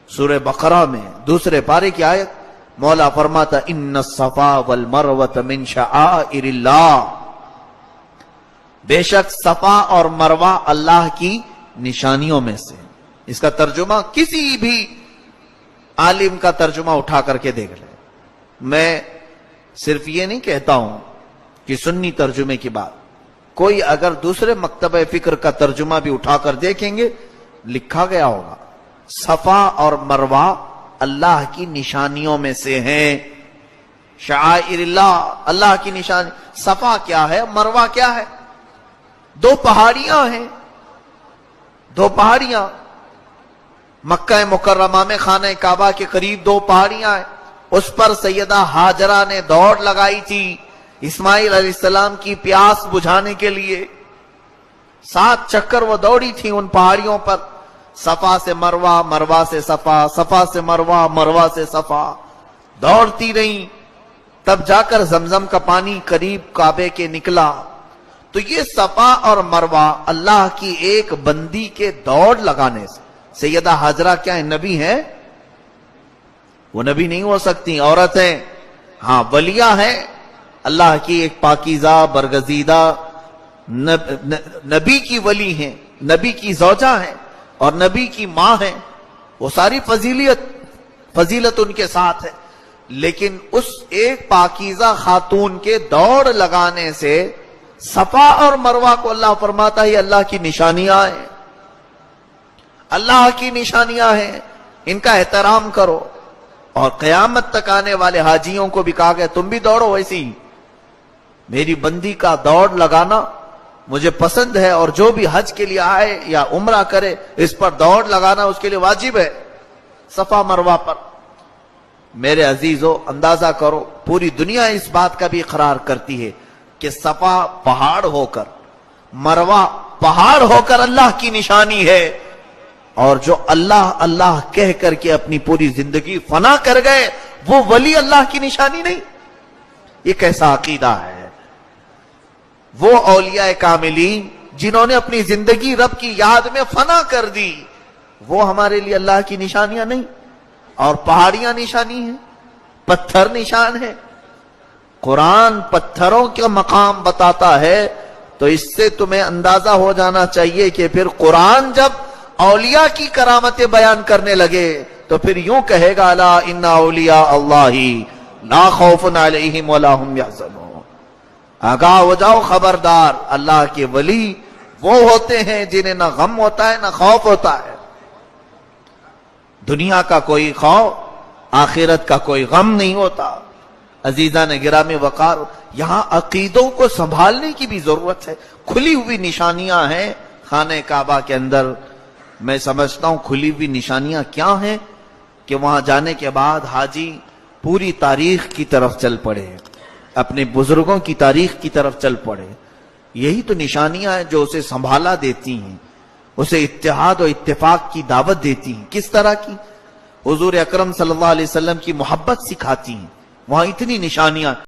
سورہ بقرہ میں دوسرے پارے کی آیت مولا فرماتا ان الصفا والمروۃ من شعائر اللہ، بے شک صفا اور مروہ اللہ کی نشانیوں میں سے۔ اس کا ترجمہ کسی بھی عالم کا ترجمہ اٹھا کر کے دیکھ لیں۔ میں صرف یہ نہیں کہتا ہوں کہ سنی ترجمے کی بات، کوئی اگر دوسرے مکتبہ فکر کا ترجمہ بھی اٹھا کر دیکھیں گے، لکھا گیا ہوگا صفا اور مروہ اللہ کی نشانیوں میں سے ہیں۔ شعائر اللہ، اللہ کی نشانی۔ صفا کیا ہے، مروہ کیا ہے؟ دو پہاڑیاں ہیں، دو پہاڑیاں مکہ مکرمہ میں خانہ کعبہ کے قریب دو پہاڑیاں ہیں۔ اس پر سیدہ ہاجرہ نے دوڑ لگائی تھی اسماعیل علیہ السلام کی پیاس بجھانے کے لیے۔ 7 چکر وہ دوڑی تھی ان پہاڑیوں پر، صفا سے مروہ، مروہ سے صفا، صفا سے مروہ، مروہ سے صفا، دوڑتی رہیں، تب جا کر زمزم کا پانی قریب کعبے کے نکلا۔ تو یہ صفا اور مروہ اللہ کی ایک بندی کے دوڑ لگانے سے۔ سیدہ ہاجرہ کیا ہے، نبی ہے؟ وہ نبی نہیں ہو سکتی، عورت ہے، ہاں ولیہ ہے، اللہ کی ایک پاکیزہ برگزیدہ نبی کی ولی ہیں، نبی کی زوجہ ہیں اور نبی کی ماں ہیں، وہ ساری فضیلت ان کے ساتھ ہے۔ لیکن اس ایک پاکیزہ خاتون کے دوڑ لگانے سے صفا اور مروہ کو اللہ فرماتا ہے یہ اللہ کی نشانیاں ہیں، اللہ کی نشانیاں ہیں، ان کا احترام کرو۔ اور قیامت تک آنے والے حاجیوں کو بھی کہا گیا تم بھی دوڑو ویسی ہی۔ میری بندی کا دوڑ لگانا مجھے پسند ہے، اور جو بھی حج کے لیے آئے یا عمرہ کرے اس پر دوڑ لگانا اس کے لیے واجب ہے، صفا مروہ پر۔ میرے عزیزو اندازہ کرو، پوری دنیا اس بات کا بھی اقرار کرتی ہے کہ صفا پہاڑ ہو کر، مروہ پہاڑ ہو کر اللہ کی نشانی ہے، اور جو اللہ اللہ کہہ کر کے اپنی پوری زندگی فنا کر گئے وہ ولی اللہ کی نشانی نہیں۔ یہ کیسا عقیدہ ہے؟ وہ اولیاء کاملین جنہوں نے اپنی زندگی رب کی یاد میں فنا کر دی، وہ ہمارے لیے اللہ کی نشانیاں نہیں؟ اور پہاڑیاں نشانی ہیں، پتھر نشان ہے۔ قرآن پتھروں کا مقام بتاتا ہے، تو اس سے تمہیں اندازہ ہو جانا چاہیے کہ پھر قرآن جب اولیاء کی کرامتیں بیان کرنے لگے تو پھر یوں کہے گا الا ان اولیاء اللہ لا خوف علیہم ولا هم یحزنون۔ آگاہ ہو جاؤ، خبردار، اللہ کے ولی وہ ہوتے ہیں جنہیں نہ غم ہوتا ہے نہ خوف ہوتا ہے۔ دنیا کا کوئی خوف، آخرت کا کوئی غم نہیں ہوتا۔ عزیزان گرامی وقار، یہاں عقیدوں کو سنبھالنے کی بھی ضرورت ہے۔ کھلی ہوئی نشانیاں ہیں خانہ کعبہ کے اندر۔ میں سمجھتا ہوں کھلی ہوئی نشانیاں کیا ہیں کہ وہاں جانے کے بعد حاجی پوری تاریخ کی طرف چل پڑے، اپنے بزرگوں کی تاریخ کی طرف چل پڑے۔ یہی تو نشانیاں ہیں جو اسے سنبھالا دیتی ہیں، اسے اتحاد و اتفاق کی دعوت دیتی ہیں۔ کس طرح کی؟ حضور اکرم صلی اللہ علیہ وسلم کی محبت سکھاتی ہیں۔ وہاں اتنی نشانیاں